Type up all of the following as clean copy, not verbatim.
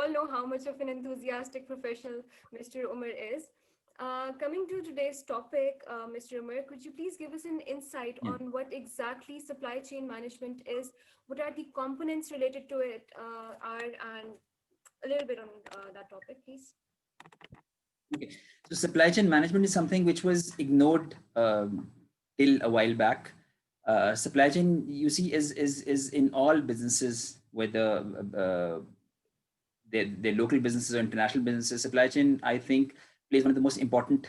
all know how much of an enthusiastic professional Mr. Umar is. Coming to today's topic, Mr. Umar, could you please give us an insight Yeah. on what exactly supply chain management is? What are the components related to it? And a little bit on that topic, please. Okay. So supply chain management is something which was ignored till a while back. Supply chain, you see, is in all businesses, whether they're local businesses or international businesses. Supply chain, I think, plays one of the most important.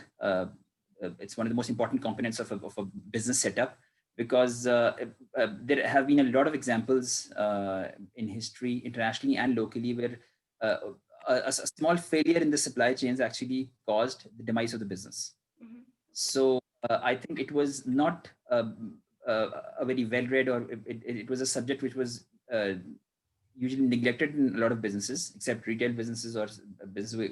It's one of the most important components of a business setup, because there have been a lot of examples in history, internationally and locally, where uh, a small failure in the supply chains actually caused the demise of the business. Mm-hmm. So I think it was not a very well read, or it was a subject which was usually neglected in a lot of businesses, except retail businesses or businesses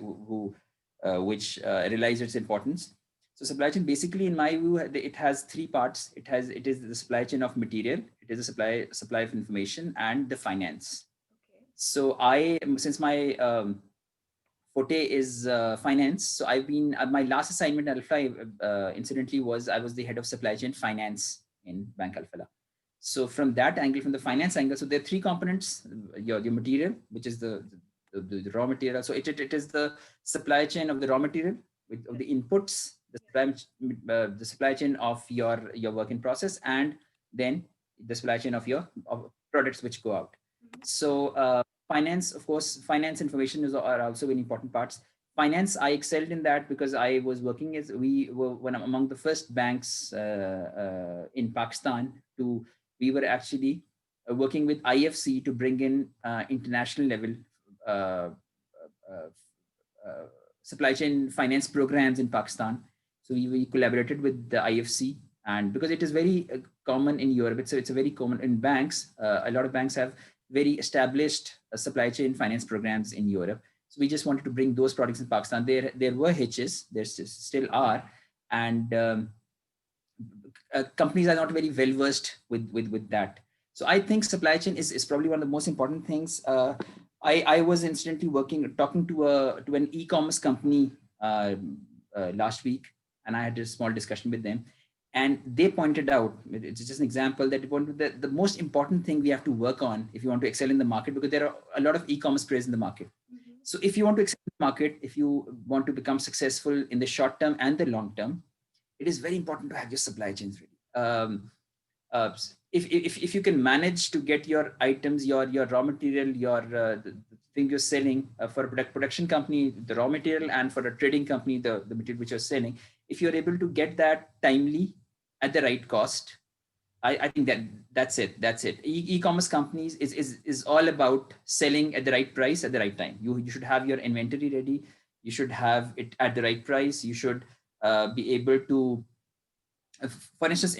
which realize its importance. So supply chain, basically, in my view, it has three parts. It is the supply chain of material, it is the supply of information, and the finance. Okay. So since my forte is finance, so I've been my last assignment at Alpha, incidentally, was I was the head of supply chain finance in Bank Alpha. So from that angle, from the finance angle, so there are three components: your material, which is the raw material. So it is the supply chain of the raw material, of the inputs, the supply chain of your work in process, and then the supply chain of your of products which go out. Mm-hmm. So finance, of course, finance information are also very important parts. Finance, I excelled in that because I was working as we were one among the first banks in Pakistan to we were actually working with IFC to bring in international level uh, uh, uh, supply chain finance programs in Pakistan. So we collaborated with the IFC, and because it is very common in Europe, it's a very common in banks. A lot of banks have very established supply chain finance programs in Europe. So we just wanted to bring those products in Pakistan. There were hitches, there still are, and companies are not very well versed with that. So I think supply chain is probably one of the most important things. I was instantly talking to an e-commerce company last week, and I had a small discussion with them, and they pointed out, it's just an example, that the most important thing we have to work on if you want to excel in the market, because there are a lot of e-commerce players in the market. Mm-hmm. So if you want to excel in the market, if you want to become successful in the short term and the long term, it is very important to have your supply chains ready. Uh, if you can manage to get your items, your raw material, the thing you're selling for a production company, the raw material, and for a trading company, the material which you're selling, if you're able to get that timely at the right cost, I think that's it. That's it. E-commerce companies is all about selling at the right price at the right time. You should have your inventory ready. You should have it at the right price. You should be able to, for instance,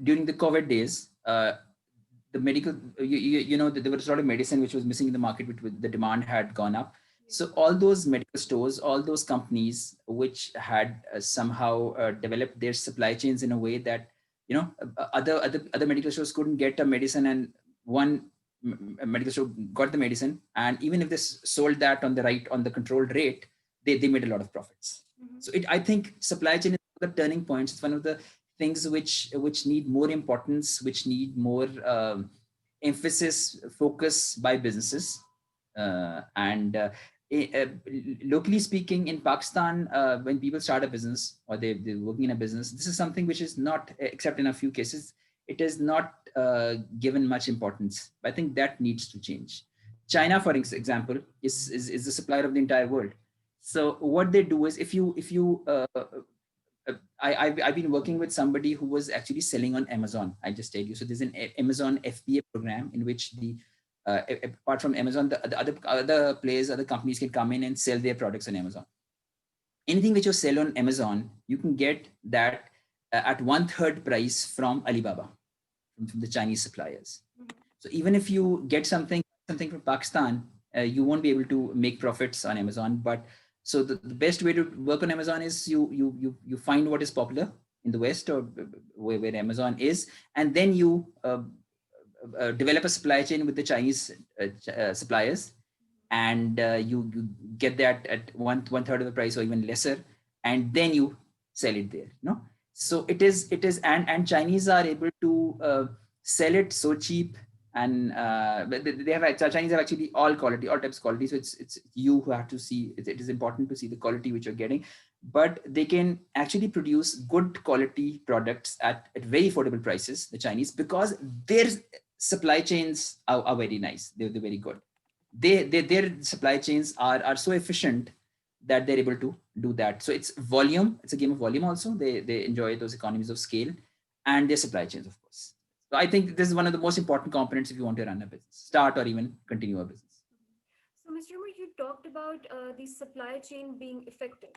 during the COVID days, the medical, you know, there was a lot of medicine which was missing in the market, which the demand had gone up. So all those medical stores, all those companies which had somehow developed their supply chains in a way that, you know, other medical stores couldn't get a medicine, and one medical store got the medicine, and even if they sold that on the controlled rate, they made a lot of profits. Mm-hmm. So I think supply chain is the turning points. It's one of the things which need more importance, which need more emphasis, focus by businesses. And locally speaking, in Pakistan, when people start a business or they're working in a business, this is something which is not, except in a few cases, it is not given much importance. I think that needs to change. China, for example, is the supplier of the entire world. So what they do is, if you I've been working with somebody who was actually selling on Amazon. I just tell you. So there's an Amazon FBA program in which apart from Amazon, the other players, other companies can come in and sell their products on Amazon. Anything which you sell on Amazon, you can get that at 1/3 price from Alibaba, from the Chinese suppliers. Mm-hmm. So even if you get something from Pakistan, you won't be able to make profits on Amazon. But so the best way to work on Amazon is you find what is popular in the West, or where Amazon is, and then you develop a supply chain with the Chinese suppliers, and you get that at one third of the price or even lesser, and then you sell it there. So it is, and Chinese are able to sell it so cheap, and they have, Chinese have actually all types of quality. So it's you who have to see. It is important to see the quality which you're getting, but they can actually produce good quality products at very affordable prices, the Chinese, because their supply chains are very nice. They're very good. Their supply chains are so efficient that they're able to do that. So it's volume. It's a game of volume also. They enjoy those economies of scale, and their supply chains, of course. So I think this is one of the most important components if you want to run a business, start or even continue a business. So, Mr. Umar, you talked about the supply chain being effective.